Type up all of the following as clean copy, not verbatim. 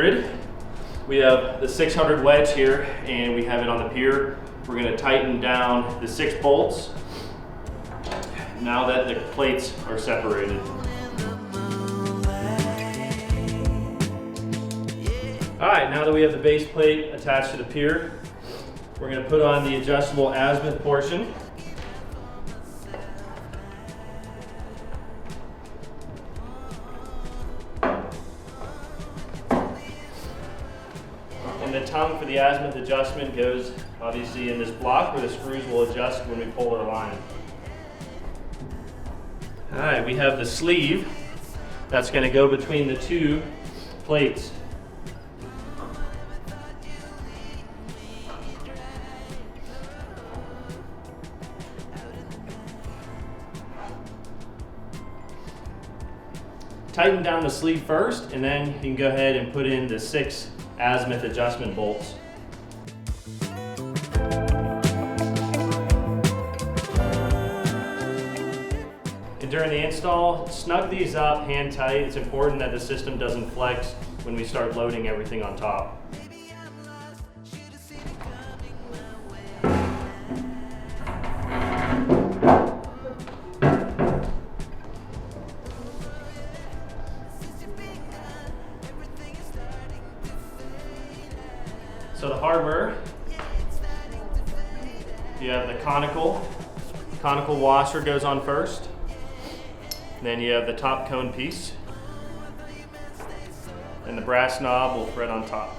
600. We have the 600 wedge here, and we have it on the pier. We're going to tighten down the 6 bolts now that the plates are separated. All right, now that we have the base plate attached to the pier, we're going to put on the adjustable azimuth portion. And the tongue for the azimuth adjustment goes obviously in this block where the screws will adjust when we pull our line. All right, we have the sleeve that's going to go between the 2 plates. Tighten down the sleeve first, and then you can go ahead and put in the 6 azimuth adjustment bolts. And during the install, snug these up hand tight. It's important that the system doesn't flex when we start loading everything on top. So the hardware, you have the conical washer goes on first. Then you have the top cone piece, and the brass knob will thread on top.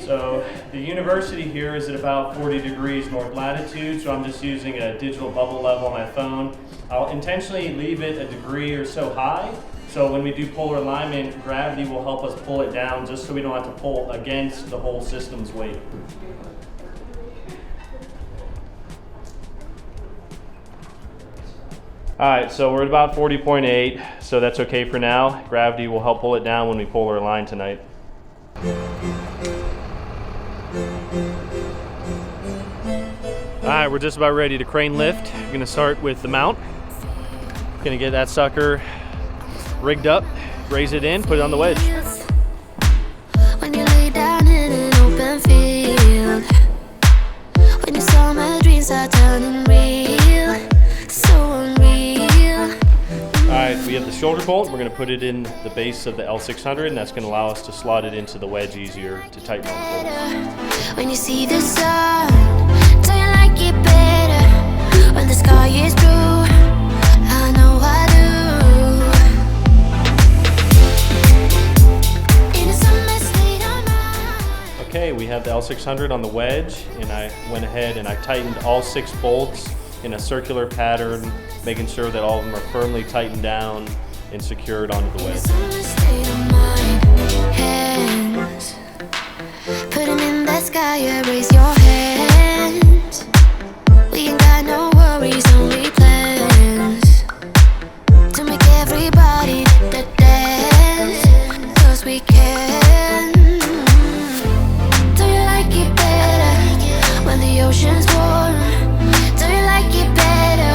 So the university here is at about 40 degrees north latitude, so I'm just using a digital bubble level on my phone. I'll intentionally leave it a degree or so high, so when we do polar alignment, gravity will help us pull it down just so we don't have to pull against the whole system's weight. All right, so we're at about 40.8, so that's okay for now. Gravity will help pull it down when we pull our line tonight. All right, we're just about ready to crane lift. We're gonna start with the mount. Gonna get that sucker rigged up, raise it in, put it on the wedge. When you lay down in an open field, when you saw my dreams are turning real, so unreal. All right, we have the shoulder bolt. We're gonna put it in the base of the L600, and that's gonna allow us to slot it into the wedge easier to tighten on the bolts. When you see the sun, do you like it better? When the sky is blue, I know I do. In a summer state of mind. Okay, we have the L600 on the wedge, and I went ahead and I tightened all 6 bolts in a circular pattern, making sure that all of them are firmly tightened down and secured onto the wedge. Summer state of mind. Hands, put 'em in the sky, raise your hands. We ain't got no worries, only plans to make everybody dance, 'cause we can. Do you like it better when the ocean's warm? Do you like it better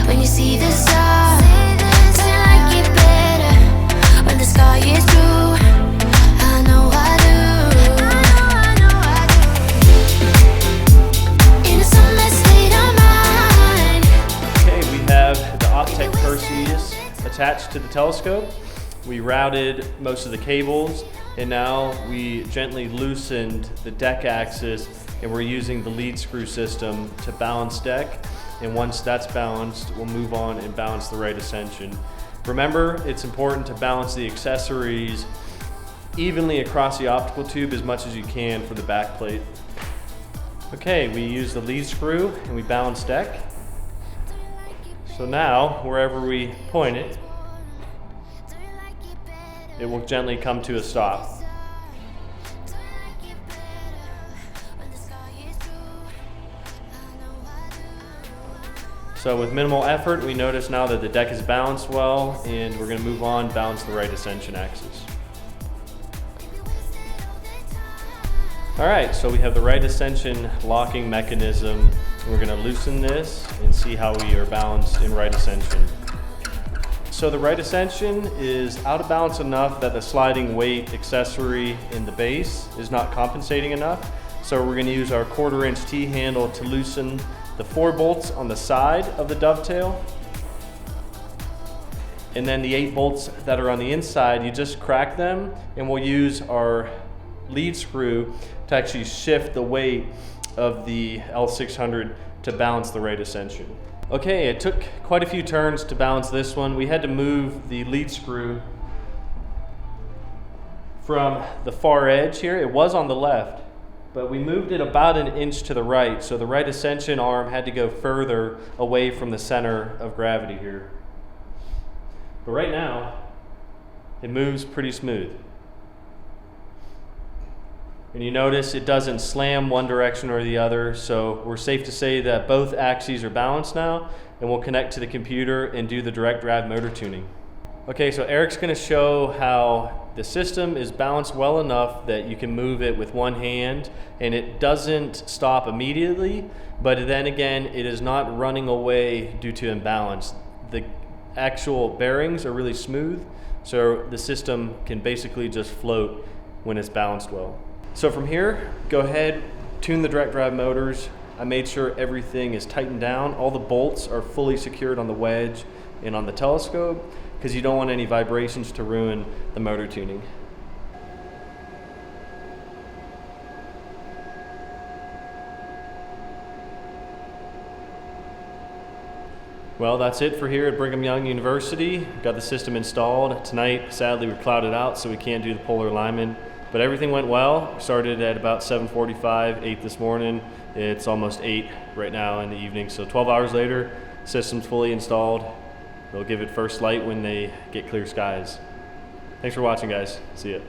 when you see the sun? Do you like it better when the sky is blue? I know I do. In a summer state of mind. Okay, we have the Optech Perseus attached to the telescope. We routed most of the cables, and now we gently loosened the deck axis, and we're using the lead screw system to balance deck. And once that's balanced, we'll move on and balance the right ascension. Remember, it's important to balance the accessories evenly across the optical tube as much as you can for the back plate. Okay, we use the lead screw and we balance deck. So now, wherever we point it, it will gently come to a stop. So with minimal effort, we notice now that the deck is balanced well, and we're going to move on, balance the right ascension axis. All right, so we have the right ascension locking mechanism. We're going to loosen this and see how we are balanced in right ascension. So the right ascension is out of balance enough that the sliding weight accessory in the base is not compensating enough. So we're going to use our 1/4 inch T-handle to loosen the 4 bolts on the side of the dovetail. And then the 8 bolts that are on the inside, you just crack them, and we'll use our lead screw to actually shift the weight of the L600 to balance the right ascension. Okay, it took quite a few turns to balance this one. We had to move the lead screw from the far edge here. It was on the left, but we moved it about 1 inch to the right, so the right ascension arm had to go further away from the center of gravity here. But right now, it moves pretty smooth. And you notice it doesn't slam one direction or the other, so we're safe to say that both axes are balanced now, and we'll connect to the computer and do the direct drive motor tuning. Okay, so Eric's going to show how the system is balanced well enough that you can move it with one hand, and it doesn't stop immediately, but then again, it is not running away due to imbalance. The actual bearings are really smooth, so the system can basically just float when it's balanced well. So from here, go ahead, tune the direct drive motors. I made sure everything is tightened down. All the bolts are fully secured on the wedge and on the telescope, because you don't want any vibrations to ruin the motor tuning. Well, that's it for here at Brigham Young University. Got the system installed. Tonight, sadly, we're clouded out, so we can't do the polar alignment. But everything went well. Started at about 7:45, 8 this morning. It's almost 8 right now in the evening. So 12 hours later, system's fully installed. They'll give it first light when they get clear skies. Thanks for watching, guys. See ya.